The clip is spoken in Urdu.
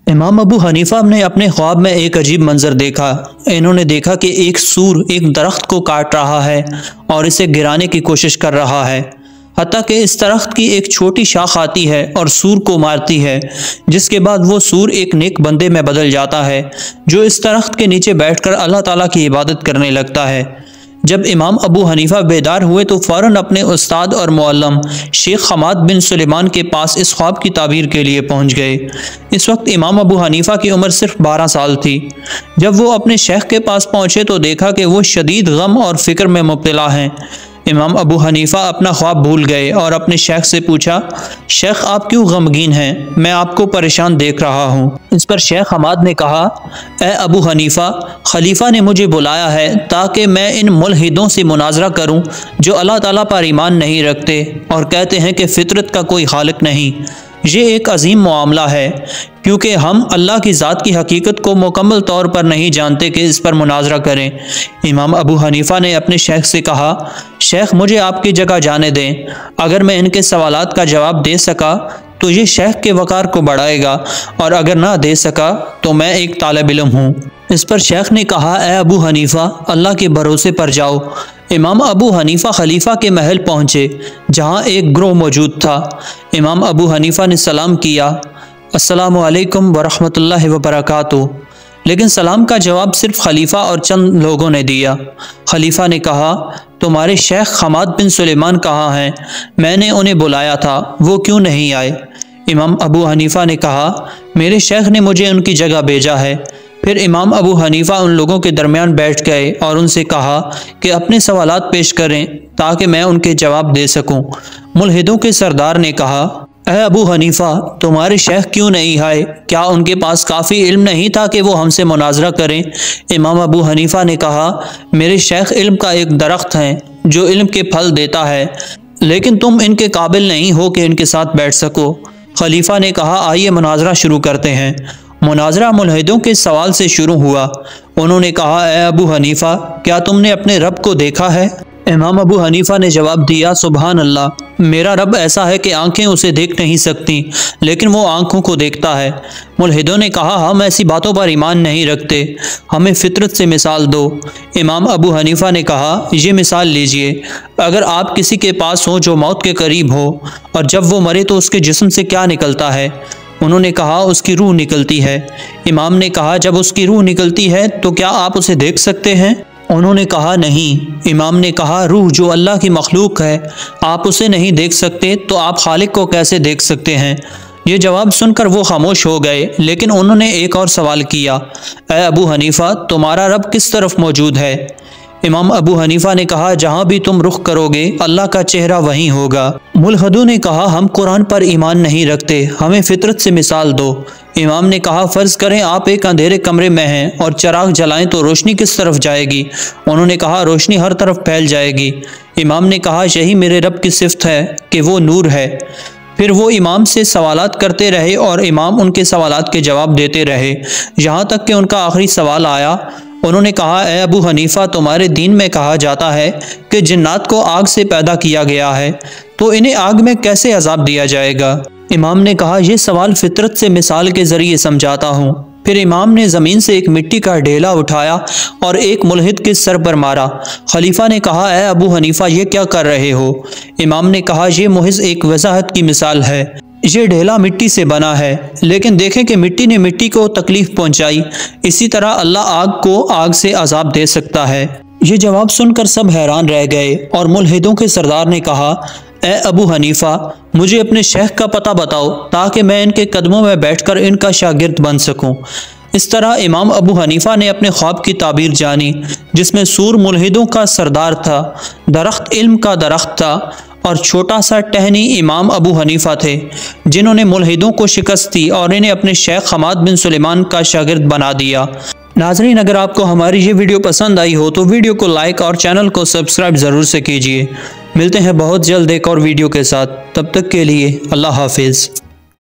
امام ابو حنیفہ نے اپنے خواب میں ایک عجیب منظر دیکھا۔ انہوں نے دیکھا کہ ایک سور ایک درخت کو کاٹ رہا ہے اور اسے گرانے کی کوشش کر رہا ہے، حتیٰ کہ اس درخت کی ایک چھوٹی شاخ آتی ہے اور سور کو مارتی ہے، جس کے بعد وہ سور ایک نیک بندے میں بدل جاتا ہے جو اس درخت کے نیچے بیٹھ کر اللہ تعالیٰ کی عبادت کرنے لگتا ہے۔ جب امام ابو حنیفہ بیدار ہوئے تو فوراً اپنے استاد اور معلم شیخ حماد بن سلیمان کے پاس اس خواب کی تعبیر کے لیے پہنچ گئے۔ اس وقت امام ابو حنیفہ کی عمر صرف 12 سال تھی۔ جب وہ اپنے شیخ کے پاس پہنچے تو دیکھا کہ وہ شدید غم اور فکر میں مبتلا ہیں۔ امام ابو حنیفہ اپنا خواب بھول گئے اور اپنے شیخ سے پوچھا، شیخ آپ کیوں غمگین ہیں؟ میں آپ کو پریشان دیکھ رہا ہوں۔ اس پر شیخ حماد نے کہا، اے ابو حنیفہ، خلیفہ نے مجھے بلایا ہے تاکہ میں ان ملحدوں سے مناظرہ کروں جو اللہ تعالیٰ پر ایمان نہیں رکھتے اور کہتے ہیں کہ فطرت کا کوئی خالق نہیں۔ یہ ایک عظیم معاملہ ہے کیونکہ ہم اللہ کی ذات کی حقیقت کو مکمل طور پر نہیں جانتے کہ اس پر مناظرہ کریں۔ امام ابو حنیفہ نے اپنے شیخ سے کہا، شیخ مجھے آپ کی جگہ جانے دیں، اگر میں ان کے سوالات کا جواب دے سکا تو یہ شیخ کے وقار کو بڑھائے گا اور اگر نہ دے سکا تو میں ایک طالب علم ہوں۔ اس پر شیخ نے کہا، اے ابو حنیفہ، اللہ کے بھروسے پر جاؤ۔ امام ابو حنیفہ خلیفہ کے محل پہنچے جہاں ایک گروہ موجود تھا۔ امام ابو حنیفہ نے سلام کیا، السلام علیکم ورحمۃ اللہ وبرکاتہ، لیکن سلام کا جواب صرف خلیفہ اور چند لوگوں نے دیا۔ خلیفہ نے کہا، تمہارے شیخ حماد بن سلیمان کہاں ہیں؟ میں نے انہیں بلایا تھا، وہ کیوں نہیں آئے؟ امام ابو حنیفہ نے کہا، میرے شیخ نے مجھے ان کی جگہ بھیجا ہے۔ پھر امام ابو حنیفہ ان لوگوں کے درمیان بیٹھ گئے اور ان سے کہا کہ اپنے سوالات پیش کریں تاکہ میں ان کے جواب دے سکوں۔ ملحدوں کے سردار نے کہا، اے ابو حنیفہ، تمہارے شیخ کیوں نہیں آئے؟ کیا ان کے پاس کافی علم نہیں تھا کہ وہ ہم سے مناظرہ کریں؟ امام ابو حنیفہ نے کہا، میرے شیخ علم کا ایک درخت ہیں جو علم کے پھل دیتا ہے، لیکن تم ان کے قابل نہیں ہو کہ ان کے ساتھ بیٹھ سکو۔ خلیفہ نے کہا، آئیے مناظرہ شروع کرتے ہیں۔ مناظرہ ملحدوں کے سوال سے شروع ہوا۔ انہوں نے کہا، اے ابو حنیفہ، کیا تم نے اپنے رب کو دیکھا ہے؟ امام ابو حنیفہ نے جواب دیا، سبحان اللہ، میرا رب ایسا ہے کہ آنکھیں اسے دیکھ نہیں سکتی لیکن وہ آنکھوں کو دیکھتا ہے۔ ملحدوں نے کہا، ہم ایسی باتوں پر ایمان نہیں رکھتے، ہمیں فطرت سے مثال دو۔ امام ابو حنیفہ نے کہا، یہ مثال لیجئے، اگر آپ کسی کے پاس ہوں جو موت کے قریب ہو اور جب وہ مرے تو اس کے جسم سے کیا نکلتا ہے؟ انہوں نے کہا، اس کی روح نکلتی ہے۔ امام نے کہا، جب اس کی روح نکلتی ہے تو کیا آپ اسے دیکھ سکتے ہیں؟ انہوں نے کہا، نہیں۔ امام نے کہا، روح جو اللہ کی مخلوق ہے، آپ اسے نہیں دیکھ سکتے تو آپ خالق کو کیسے دیکھ سکتے ہیں؟ یہ جواب سن کر وہ خاموش ہو گئے، لیکن انہوں نے ایک اور سوال کیا، اے ابو حنیفہ، تمہارا رب کس طرف موجود ہے؟ امام ابو حنیفہ نے کہا، جہاں بھی تم رخ کرو گے اللہ کا چہرہ وہیں ہوگا۔ ملحدوں نے کہا، ہم قرآن پر ایمان نہیں رکھتے، ہمیں فطرت سے مثال دو۔ امام نے کہا، فرض کریں آپ ایک اندھیرے کمرے میں ہیں اور چراغ جلائیں تو روشنی کس طرف جائے گی؟ انہوں نے کہا، روشنی ہر طرف پھیل جائے گی۔ امام نے کہا، یہی میرے رب کی صفت ہے کہ وہ نور ہے۔ پھر وہ امام سے سوالات کرتے رہے اور امام ان کے سوالات کے جواب دیتے رہے یہاں تک کہ ان کا آخری سوال آیا۔ انہوں نے کہا، اے ابو حنیفہ، تمہارے دین میں کہا جاتا ہے کہ جنات کو آگ سے پیدا کیا گیا ہے، تو انہیں آگ میں کیسے عذاب دیا جائے گا؟ امام نے کہا، یہ سوال فطرت سے مثال کے ذریعے سمجھاتا ہوں۔ پھر امام نے زمین سے ایک مٹی کا ڈھیلا اٹھایا اور ایک ملحد کے سر پر مارا۔ خلیفہ نے کہا، اے ابو حنیفہ، یہ کیا کر رہے ہو؟ امام نے کہا، یہ محض ایک وضاحت کی مثال ہے۔ یہ ڈھیلا مٹی سے بنا ہے، لیکن دیکھیں کہ مٹی نے مٹی کو تکلیف پہنچائی، اسی طرح اللہ آگ کو آگ سے عذاب دے سکتا ہے۔ یہ جواب سن کر سب حیران رہ گئے اور ملحدوں کے سردار نے کہا، اے ابو حنیفہ، مجھے اپنے شیخ کا پتہ بتاؤ تاکہ میں ان کے قدموں میں بیٹھ کر ان کا شاگرد بن سکوں۔ اس طرح امام ابو حنیفہ نے اپنے خواب کی تعبیر جانی، جس میں سور ملحدوں کا سردار تھا، درخت علم کا درخت تھا اور چھوٹا سا ٹہنی امام ابو حنیفہ تھے، جنہوں نے ملحدوں کو شکست دی اور انہیں اپنے شیخ حماد بن سلیمان کا شاگرد بنا دیا۔ ناظرین، اگر آپ کو ہماری یہ ویڈیو پسند آئی ہو تو ویڈیو کو لائک اور چینل کو سبسکرائب ضرور سے کیجیے۔ ملتے ہیں بہت جلد ایک اور ویڈیو کے ساتھ، تب تک کے لیے اللہ حافظ۔